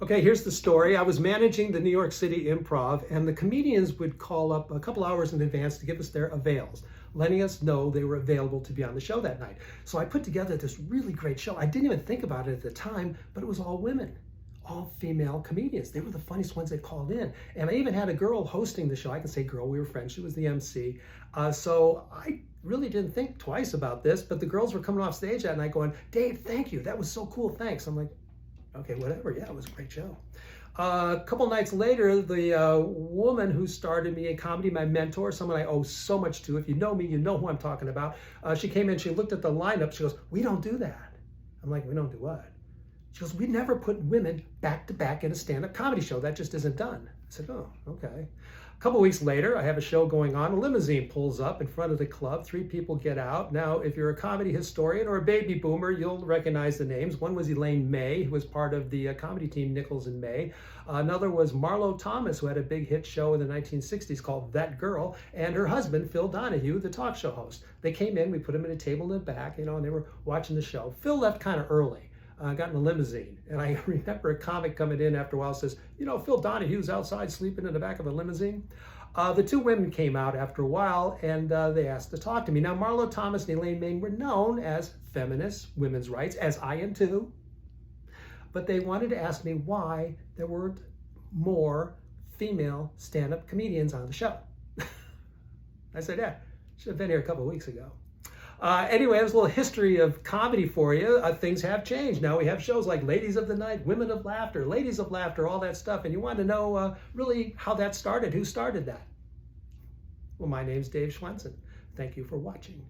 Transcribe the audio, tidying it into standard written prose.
Okay, here's the story. I was managing the New York City Improv, and the comedians would call up a couple hours in advance to give us their avails, letting us know they were available to be on the show that night. So I put together this really great show. I didn't even think about it at the time, but it was all women, all female comedians. They were the funniest ones that called in. And I even had a girl hosting the show. I can say girl, we were friends. She was the MC. So I really didn't think twice about this, but the girls were coming off stage that night going, Dave, thank you. That was so cool. Thanks. I'm like, okay, whatever. Yeah, it was a great show. A couple nights later, the woman who started me in comedy, my mentor, someone I owe so much to. If you know me, you know who I'm talking about. She came in, she looked at the lineup. She goes, we don't do that. I'm like, we don't do what? She goes, we never put women back to back in a stand-up comedy show. That just isn't done. I said, oh, okay. A couple weeks later, I have a show going on. A limousine pulls up in front of the club. 3 people get out. Now, if you're a comedy historian or a baby boomer, you'll recognize the names. One was Elaine May, who was part of the comedy team Nichols and May. Another was Marlo Thomas, who had a big hit show in the 1960s called That Girl, and her husband, Phil Donahue, the talk show host. They came in, we put them in a table in the back, and they were watching the show. Phil left kind of early. Got in a limousine, and I remember a comic coming in after a while says, Phil Donahue's outside sleeping in the back of a limousine. The 2 women came out after a while, and they asked to talk to me. Now, Marlo Thomas and Elaine May were known as feminists, women's rights, as I am too, but they wanted to ask me why there weren't more female stand-up comedians on the show. I said, yeah, should have been here a couple of weeks ago. Anyway, there's a little history of comedy for you. Things have changed. Now we have shows like Ladies of the Night, Women of Laughter, Ladies of Laughter, all that stuff. And you want to know really how that started, who started that? Well, my name's Dave Schwensen. Thank you for watching.